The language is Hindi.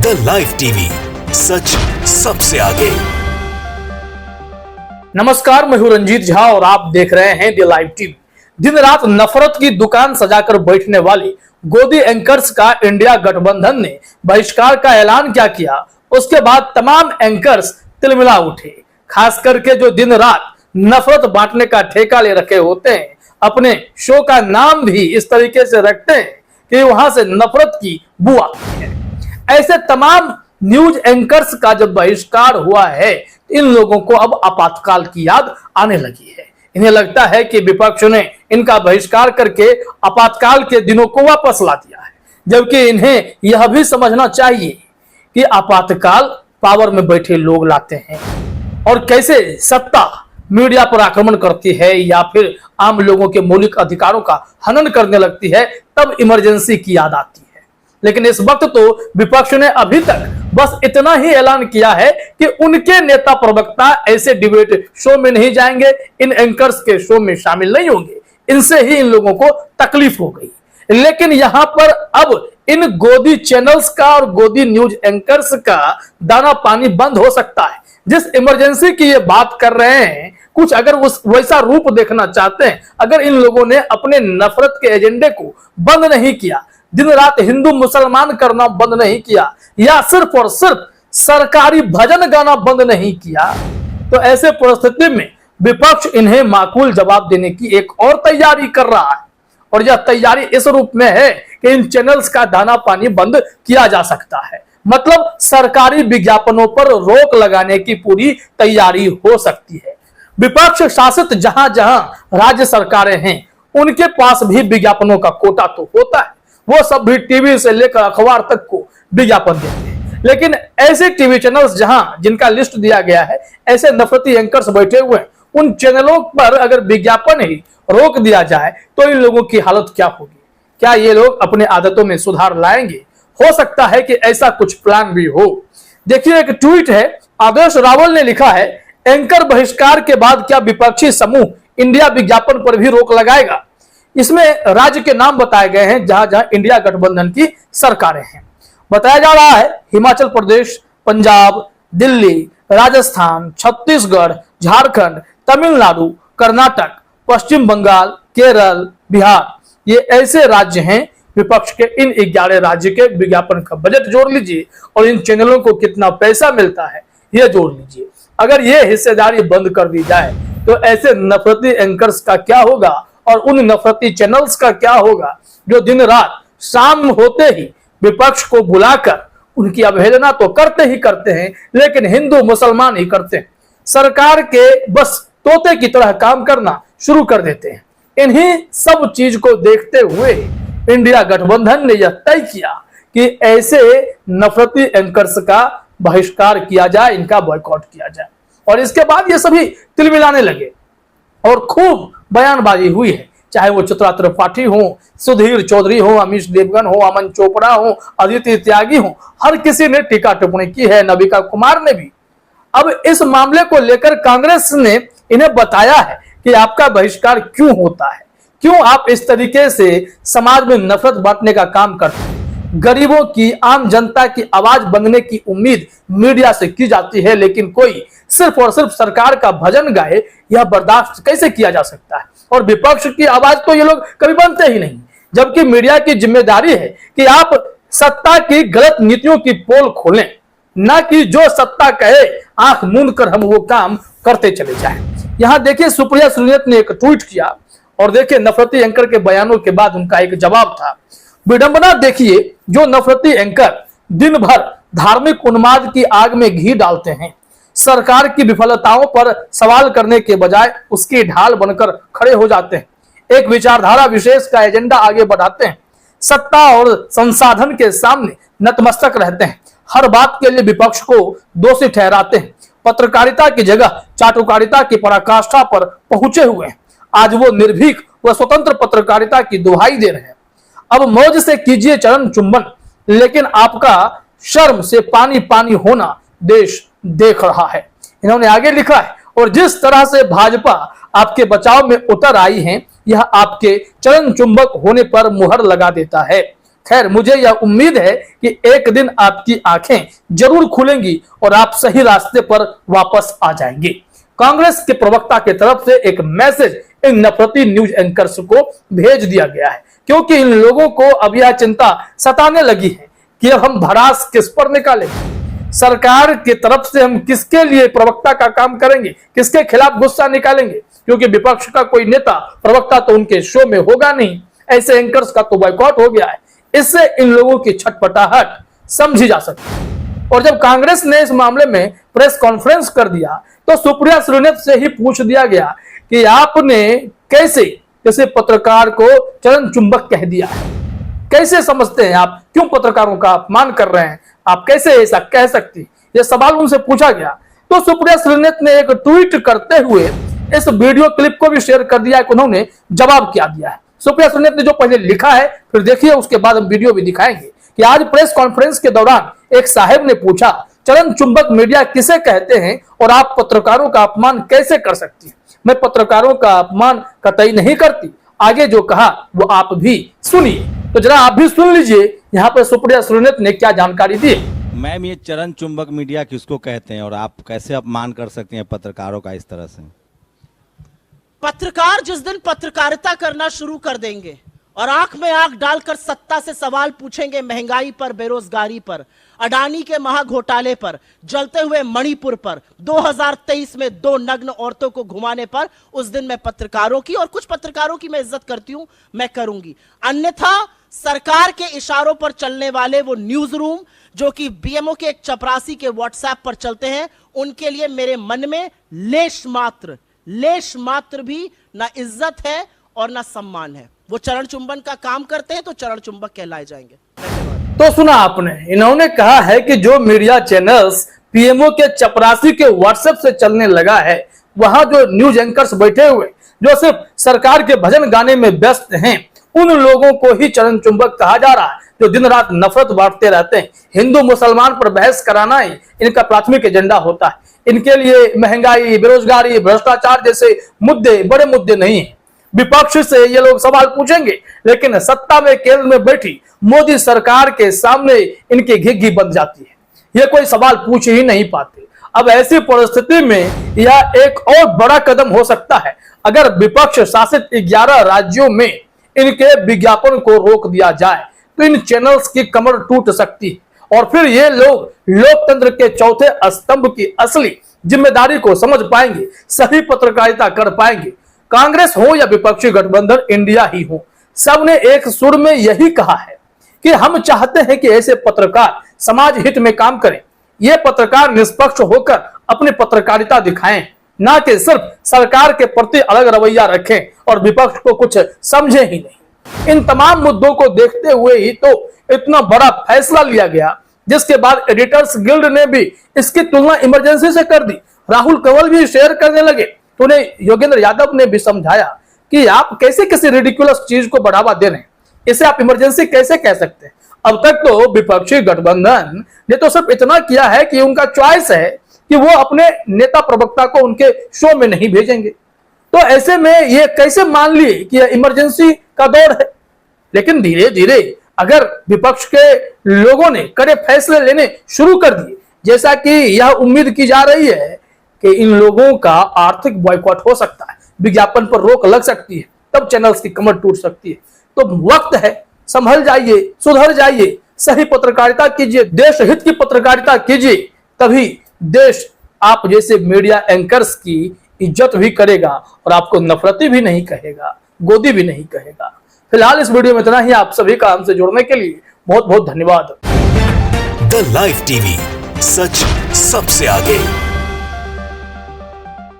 द लाइव टीवी, सच सबसे आगे। नमस्कार, मैं हूं रंजीत झा और आप देख रहे हैं द लाइव टीवी। दिन रात नफरत की दुकान सजाकर बैठने वाली गोदी एंकर्स का इंडिया गठबंधन ने बहिष्कार का ऐलान क्या किया, उसके बाद तमाम एंकर्स तिलमिला उठे। खास करके जो दिन रात नफरत बांटने का ठेका ले रखे होते हैं, अपने शो का नाम भी इस तरीके से रखते हैं कि वहां से नफरत की बू आती है। ऐसे तमाम न्यूज एंकर्स का जब बहिष्कार हुआ है, इन लोगों को अब आपातकाल की याद आने लगी है। इन्हें लगता है कि विपक्ष ने इनका बहिष्कार करके आपातकाल के दिनों को वापस ला दिया है, जबकि इन्हें यह भी समझना चाहिए कि आपातकाल पावर में बैठे लोग लाते हैं और कैसे सत्ता मीडिया पर आक्रमण करती है या फिर आम लोगों के मौलिक अधिकारों का हनन करने लगती है, तब इमरजेंसी की याद आती है। लेकिन इस वक्त तो विपक्ष ने अभी तक बस इतना ही ऐलान किया है कि उनके नेता प्रवक्ता ऐसे डिबेट शो में नहीं जाएंगे, इन एंकर्स के शो में शामिल नहीं होंगे। इनसे ही इन लोगों को तकलीफ हो गई। लेकिन यहां पर अब इन गोदी चैनल्स का और गोदी न्यूज एंकर्स का दाना पानी बंद हो सकता है। जिस इमरजेंसी की ये बात कर रहे हैं, कुछ अगर उस वैसा रूप देखना चाहते हैं, अगर इन लोगों ने अपने नफरत के एजेंडे को बंद नहीं किया, दिन रात हिंदू मुसलमान करना बंद नहीं किया, या सिर्फ और सिर्फ सरकारी भजन गाना बंद नहीं किया, तो ऐसे परिस्थिति में विपक्ष इन्हें माकूल जवाब देने की एक और तैयारी कर रहा है। और यह तैयारी इस रूप में है कि इन चैनल्स का दाना पानी बंद किया जा सकता है। मतलब सरकारी विज्ञापनों पर रोक लगाने की पूरी तैयारी हो सकती है। विपक्ष शासित जहां जहां राज्य सरकारें हैं, उनके पास भी विज्ञापनों का कोटा तो होता है। वो सब भी टीवी से लेकर अखबार तक को विज्ञापन देते हैं। लेकिन ऐसे टीवी चैनल्स जहां जिनका लिस्ट दिया गया है, ऐसे नफरती एंकर्स बैठे हुए हैं, उन चैनलों पर अगर विज्ञापन ही रोक दिया जाए तो इन लोगों की हालत क्या होगी? क्या ये लोग अपने आदतों में सुधार लाएंगे? हो सकता है कि ऐसा कुछ प्लान भी हो। देखिए, एक ट्वीट है, आदर्श रावल ने लिखा है, एंकर बहिष्कार के बाद क्या विपक्षी समूह इंडिया विज्ञापन पर भी रोक लगाएगा? इसमें राज्य के नाम बताए गए हैं जहां जहां इंडिया गठबंधन की सरकारें हैं। बताया जा रहा है हिमाचल प्रदेश, पंजाब, दिल्ली, राजस्थान, छत्तीसगढ़, झारखंड, तमिलनाडु, कर्नाटक, पश्चिम बंगाल, केरल, बिहार, ये ऐसे राज्य हैं। विपक्ष के इन 11 राज्य के विज्ञापन का बजट जोड़ लीजिए और इन चैनलों को कितना पैसा मिलता है यह जोड़ लीजिए। अगर ये हिस्सेदारी बंद कर दी जाए तो ऐसे नफरती एंकर्स का क्या होगा और उन नफरती चैनल्स का क्या होगा जो दिन रात शाम होते ही विपक्ष को बुलाकर उनकी अवहेलना तो करते ही करते हैं, लेकिन हिंदू मुसलमान ही करते हैं। सरकार के बस तोते की तरह काम करना शुरू कर देते हैं। इन्हीं सब चीज को देखते हुए इंडिया गठबंधन ने यह तय किया कि ऐसे नफरती एंकर्स का बहिष्कार किया जाए, इनका बॉयकॉट किया जाए। और इसके बाद ये सभी तिलमिलाने लगे और खूब बयानबाजी हुई है। चाहे वो चित्रा त्रिपाठी हो, सुधीर चौधरी हो, अमीश देवगन हो, अमन चोपड़ा हो, अदिति त्यागी हो, हर किसी ने टीका टिप्पणी की है, नबिका कुमार ने भी। अब इस मामले को लेकर कांग्रेस ने इन्हें बताया है कि आपका बहिष्कार क्यों होता है, क्यों आप इस तरीके से समाज में नफरत बांटने का काम करते हैं। गरीबों की, आम जनता की आवाज बनने की उम्मीद मीडिया से की जाती है, लेकिन कोई सिर्फ और सिर्फ सरकार का भजन गाए, यह बर्दाश्त कैसे किया जा सकता है? और विपक्ष की आवाज तो ये लोग कभी बनते ही नहीं, जबकि मीडिया की जिम्मेदारी है कि आप सत्ता की गलत नीतियों की पोल खोलें, ना कि जो सत्ता कहे आंख मूंद कर हम वो काम करते चले जाएं। यहां देखिए, सुप्रिया सुलेनियत ने एक ट्वीट किया और देखिए नफरती एंकर के बयानों के बाद उनका एक जवाब था। विडंबना देखिए, जो नफरती एंकर दिन भर धार्मिक उन्माद की आग में घी डालते हैं, सरकार की विफलताओं पर सवाल करने के बजाय उसकी ढाल बनकर खड़े हो जाते हैं। एक विचारधारा विशेष का एजेंडा आगे बढ़ाते हैं, सत्ता और संसाधन के सामने नतमस्तक रहते हैं, हर बात के लिए विपक्ष को दोषी ठहराते हैं, पत्रकारिता की जगह चाटुकारिता की पराकाष्ठा पर पहुंचे हुए हैं। आज वो निर्भीक व स्वतंत्र पत्रकारिता की दुहाई दे रहे हैं। अब मौज से कीजिए चरण चुंबन, लेकिन आपका शर्म से पानी पानी होना देश देख रहा है। इन्होंने आगे लिखा है, और जिस तरह से भाजपा आपके बचाव में उतर आई है, यह आपके चरण चुंबक होने पर मुहर लगा देता है। खैर, मुझे यह उम्मीद है कि एक दिन आपकी आंखें जरूर खुलेंगी और आप सही रास्ते पर वापस आ जाएंगे। कांग्रेस के प्रवक्ता की तरफ से एक मैसेज इन नफरती न्यूज एंकर्स को भेज दिया गया है, क्योंकि इन लोगों को अब यह चिंता सताने लगी है कि अब हम भड़ास किस पर निकालें, सरकार की तरफ से हम किसके लिए प्रवक्ता का काम करेंगे, किसके खिलाफ गुस्सा निकालेंगे, क्योंकि विपक्ष का कोई नेता प्रवक्ता तो उनके शो में होगा नहीं। ऐसे एंकर्स का तो बॉयकॉट हो गया है। इससे इन लोगों की छटपटाहट समझी जा सकती है। और जब कांग्रेस ने इस मामले में प्रेस कॉन्फ्रेंस कर दिया तो सुप्रिया श्रीनेत से ही पूछ दिया गया कि आपने कैसे किसी पत्रकार को चरण चुंबक कह दिया है, कैसे समझते हैं आप, क्यों पत्रकारों का अपमान कर रहे हैं, आप कैसे ऐसा कह सकती, यह सवाल उनसे पूछा गया। तो सुप्रिया श्रीनेत ने एक ट्वीट करते हुए इस वीडियो क्लिप को भी शेयर कर दिया है कि उन्होंने जवाब क्या दिया है। सुप्रिया श्रीनेत ने जो पहले लिखा है फिर देखिए, उसके बाद हम वीडियो भी दिखाएंगे कि आज प्रेस कॉन्फ्रेंस के दौरान एक साहब ने पूछा चरण चुंबक मीडिया किसे कहते हैं और आप पत्रकारों का अपमान कैसे कर सकती हैं। मैं पत्रकारों का अपमान कतई नहीं करती। आगे जो कहा वो आप भी सुनिए, तो जरा आप भी सुन लीजिए यहाँ पर सुप्रिया श्रीनेत ने क्या जानकारी दी। मैम, ये चरण चुंबक मीडिया किसको कहते हैं और आप कैसे अपमान कर सकती हैं पत्रकारों का इस तरह से? पत्रकार जिस दिन पत्रकारिता करना शुरू कर देंगे और आंख में आंख डालकर सत्ता से सवाल पूछेंगे, महंगाई पर, बेरोजगारी पर, अडानी के महाघोटाले पर, जलते हुए मणिपुर पर, 2023 में 2 नग्न औरतों को घुमाने पर, उस दिन मैं पत्रकारों की और कुछ पत्रकारों की मैं इज्जत करती हूं, मैं करूंगी। अन्यथा सरकार के इशारों पर चलने वाले वो न्यूज रूम जो कि बीएमओ के एक चपरासी के व्हाट्सएप पर चलते हैं, उनके लिए मेरे मन में लेश मात्र भी ना इज्जत है और ना सम्मान है। वो चरण चुंबन का काम करते हैं तो चरण चुंबक कहलाए जाएंगे। तो सुना आपने, इन्होंने कहा है कि जो मीडिया चैनल्स पीएमओ के चपरासी के व्हाट्सएप से चलने लगा है, वहां जो न्यूज एंकर्स बैठे हुए जो सिर्फ सरकार के भजन गाने में व्यस्त हैं, उन लोगों को ही चरण चुंबक कहा जा रहा है, जो दिन रात नफरत बांटते रहते हैं। हिंदू मुसलमान पर बहस कराना ही इनका प्राथमिक एजेंडा होता है। इनके लिए महंगाई, बेरोजगारी, भ्रष्टाचार जैसे मुद्दे बड़े मुद्दे नहीं है। विपक्ष से ये लोग सवाल पूछेंगे, लेकिन सत्ता में केंद्र में बैठी मोदी सरकार के सामने इनकी घिघी बन जाती है। ये कोई सवाल पूछ ही नहीं पाते। अब ऐसी परिस्थिति में यह एक और बड़ा कदम हो सकता है अगर विपक्ष शासित 11 राज्यों में इनके विज्ञापन को रोक दिया जाए, तो इन चैनल्स की कमर टूट सकती है और फिर ये लोग लोकतंत्र के चौथे स्तंभ की असली जिम्मेदारी को समझ पाएंगे, सही पत्रकारिता कर पाएंगे। कांग्रेस हो या विपक्षी गठबंधन इंडिया ही हो, सबने एक सुर में यही कहा है कि हम चाहते हैं कि ऐसे पत्रकार समाज हित में काम करें। ये पत्रकार निष्पक्ष होकर अपनी पत्रकारिता दिखाएं, ना कि सिर्फ सरकार के प्रति अलग रवैया रखें और विपक्ष को कुछ समझे ही नहीं। इन तमाम मुद्दों को देखते हुए ही तो इतना बड़ा फैसला लिया गया, जिसके बाद एडिटर्स गिल्ड ने भी इसकी तुलना इमरजेंसी से कर दी। राहुल कंवल भी शेयर करने लगे, तो उन्हें योगेंद्र यादव ने भी समझाया कि आप कैसे किसी रिडिकुलस चीज को बढ़ावा दे रहे हैं, इसे आप इमरजेंसी कैसे कह सकते हैं। अब तक तो विपक्षी गठबंधन ने तो सिर्फ इतना किया है कि उनका चॉइस है कि वो अपने नेता प्रवक्ता को उनके शो में नहीं भेजेंगे। तो ऐसे में ये कैसे मान लिए कि यह इमरजेंसी का दौर है। लेकिन धीरे धीरे अगर विपक्ष के लोगों ने कड़े फैसले लेने शुरू कर दिए, जैसा कि यह उम्मीद की जा रही है कि इन लोगों का आर्थिक बॉयकॉट हो सकता है, विज्ञापन पर रोक लग सकती है, तब चैनल्स की कमर टूट सकती है। तो वक्त है, संभल जाइए, सुधर जाइए, सही पत्रकारिता कीजिए, देश हित की पत्रकारिता कीजिए, तभी देश आप जैसे मीडिया एंकर्स की इज्जत भी करेगा और आपको नफरती भी नहीं कहेगा, गोदी भी नहीं कहेगा। फिलहाल इस वीडियो में इतना ही। आप सभी का हमसे जुड़ने के लिए बहुत बहुत धन्यवाद। द लाइव टीवी, सच सबसे आगे।